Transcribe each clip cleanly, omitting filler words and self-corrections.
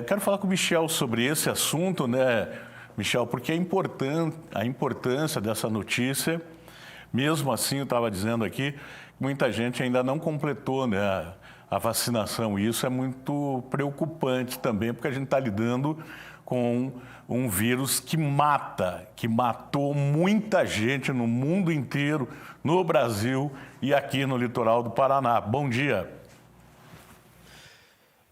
Quero falar com o Michel sobre esse assunto, né, Michel, porque a importância dessa notícia, mesmo assim, eu estava dizendo aqui, muita gente ainda não completou, né, a vacinação. E isso é muito preocupante também, porque a gente está lidando com um vírus que matou muita gente no mundo inteiro, no Brasil e aqui no litoral do Paraná. Bom dia.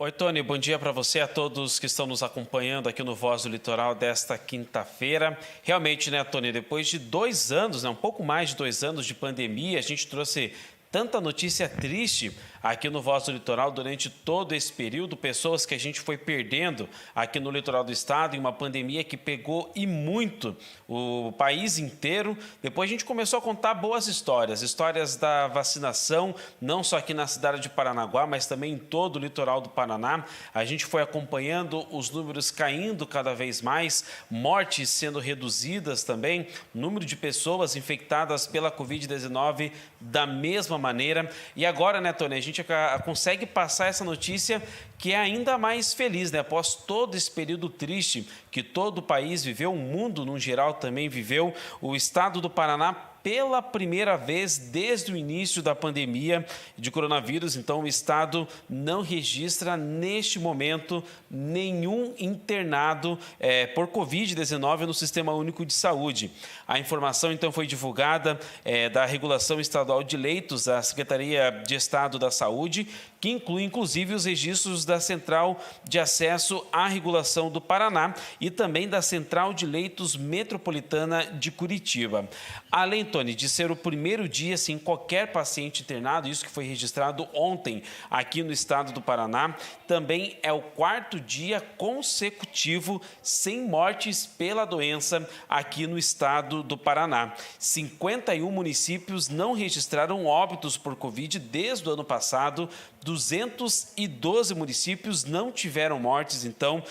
Oi, Tony, bom dia para você, a todos que estão nos acompanhando aqui no Voz do Litoral desta quinta-feira. Realmente, né, Tony, depois de 2 anos, né, um pouco mais de 2 anos de pandemia, a gente trouxe tanta notícia triste aqui no Voz do Litoral durante todo esse período, pessoas que a gente foi perdendo aqui no litoral do estado em uma pandemia que pegou e muito o país inteiro. Depois a gente começou a contar boas histórias da vacinação, não só aqui na cidade de Paranaguá, mas também em todo o litoral do Paraná. A gente foi acompanhando os números caindo cada vez mais, mortes sendo reduzidas também, número de pessoas infectadas pela Covid-19 da mesma maneira. E agora, né, Tony, a gente consegue passar essa notícia que é ainda mais feliz, né? Após todo esse período triste que todo o país viveu, o mundo no geral também viveu, o estado do Paraná, pela primeira vez desde o início da pandemia de coronavírus, então o estado não registra neste momento nenhum internado por Covid-19 no Sistema Único de Saúde. A informação então foi divulgada da Regulação Estadual de Leitos da Secretaria de Estado da Saúde, que inclui inclusive os registros da Central de Acesso à Regulação do Paraná e também da Central de Leitos Metropolitana de Curitiba. Além, Tony, de ser o primeiro dia sem qualquer paciente internado, isso que foi registrado ontem aqui no estado do Paraná, também é o 4º dia consecutivo sem mortes pela doença aqui no estado do Paraná. 51 municípios não registraram óbitos por Covid desde o ano passado, 212 municípios não tiveram mortes, então,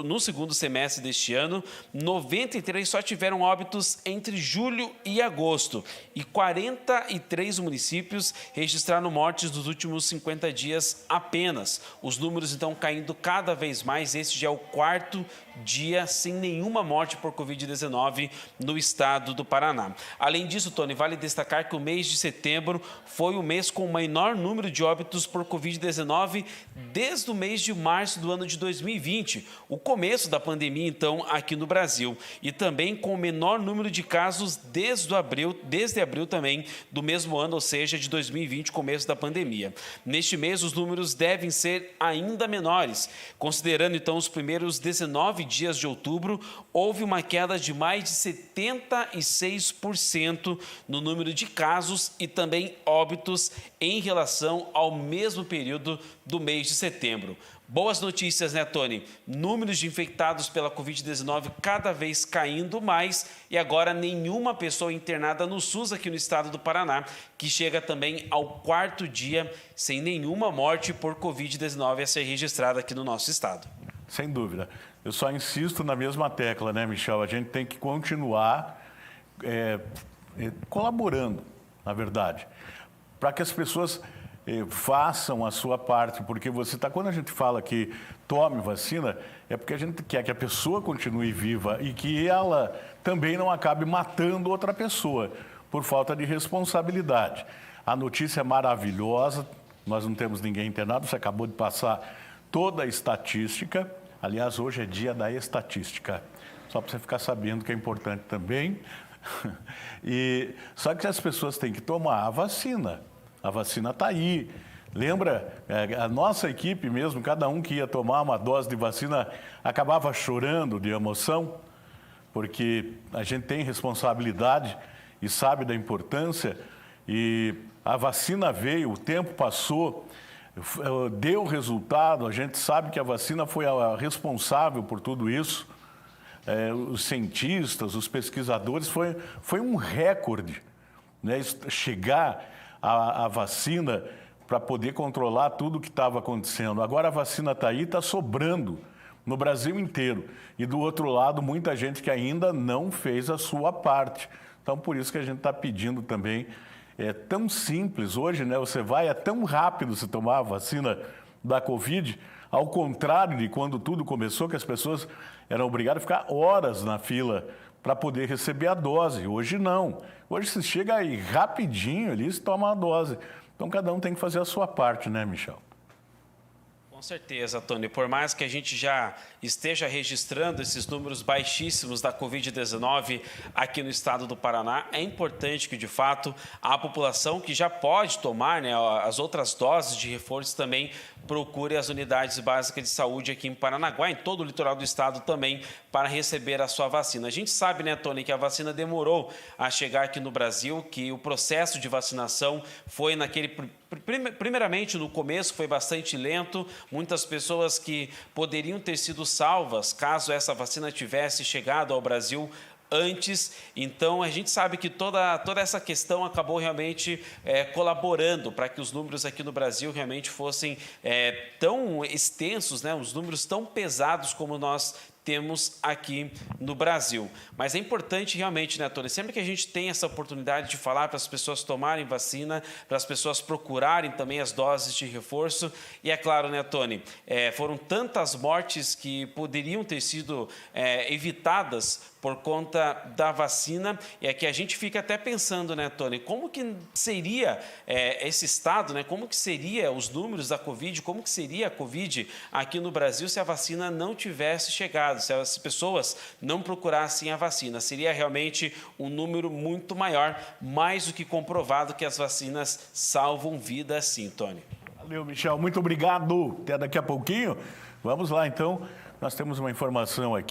no segundo semestre deste ano, 93 só tiveram óbitos entre julho e agosto, e 43 municípios registraram mortes nos últimos 50 dias apenas. Os números, então, caindo cada vez mais. Este já é o 4º dia sem nenhuma morte por Covid-19 no estado do Paraná. Além disso, Tony, vale destacar que o mês de setembro foi o mês com o menor número de óbitos por Covid-19 desde o mês de março do ano de 2020, o começo da pandemia, então, aqui no Brasil. E também com o menor número de casos desde abril também do mesmo ano, ou seja, de 2020, começo da pandemia. Neste mês, os números devem ser ainda menores. Considerando, então, os primeiros 19 dias de outubro, houve uma queda de mais de 76% no número de casos e também óbitos em relação ao mesmo período do mês de setembro. Boas notícias, né, Tony? Números de infectados pela Covid-19 cada vez caindo mais e agora nenhuma pessoa internada no SUS aqui no estado do Paraná, que chega também ao 4º dia sem nenhuma morte por Covid-19 a ser registrada aqui no nosso estado. Sem dúvida. Eu só insisto na mesma tecla, né, Michel? A gente tem que continuar colaborando, na verdade, para que as pessoas façam a sua parte, porque quando a gente fala que tome vacina, é porque a gente quer que a pessoa continue viva e que ela também não acabe matando outra pessoa por falta de responsabilidade. A notícia é maravilhosa, nós não temos ninguém internado, você acabou de passar toda a estatística. Aliás, hoje é dia da estatística, só para você ficar sabendo que é importante também. Só que as pessoas têm que tomar a vacina está aí. Lembra, a nossa equipe mesmo, cada um que ia tomar uma dose de vacina acabava chorando de emoção, porque a gente tem responsabilidade e sabe da importância, e a vacina veio, o tempo passou, deu resultado, a gente sabe que a vacina foi a responsável por tudo isso. Os cientistas, os pesquisadores, foi um recorde, né? Chegar a vacina para poder controlar tudo o que estava acontecendo. Agora a vacina está aí, está sobrando no Brasil inteiro. E do outro lado, muita gente que ainda não fez a sua parte. Então, por isso que a gente está pedindo também. É tão simples hoje, né? Você vai, é tão rápido se tomar a vacina da Covid. Ao contrário de quando tudo começou, que as pessoas eram obrigadas a ficar horas na fila para poder receber a dose. Hoje não. Hoje se chega aí rapidinho ali e se toma a dose. Então cada um tem que fazer a sua parte, né, Michel? Com certeza, Tony. Por mais que a gente já esteja registrando esses números baixíssimos da Covid-19 aqui no estado do Paraná, é importante que, de fato, a população que já pode tomar, né, as outras doses de reforço também procure as unidades básicas de saúde aqui em Paranaguá, em todo o litoral do estado também, para receber a sua vacina. A gente sabe, né, Tony, que a vacina demorou a chegar aqui no Brasil, que o processo de vacinação foi primeiramente no começo foi bastante lento, muitas pessoas que poderiam ter sido salvas caso essa vacina tivesse chegado ao Brasil antes. Então, a gente sabe que toda essa questão acabou realmente colaborando para que os números aqui no Brasil realmente fossem tão extensos, né? Os números tão pesados como nós temos aqui no Brasil. Mas é importante realmente, né, Tony, sempre que a gente tem essa oportunidade de falar para as pessoas tomarem vacina, para as pessoas procurarem também as doses de reforço. E é claro, né, Tony, foram tantas mortes que poderiam ter sido evitadas por conta da vacina, e é que a gente fica até pensando, né, Tony, como que seria esse estado, né, como que seria os números da Covid, como que seria a Covid aqui no Brasil se a vacina não tivesse chegado, se as pessoas não procurassem a vacina. Seria realmente um número muito maior, mais do que comprovado que as vacinas salvam vidas sim, Tony. Valeu, Michel, muito obrigado. Até daqui a pouquinho. Vamos lá, então, nós temos uma informação aqui.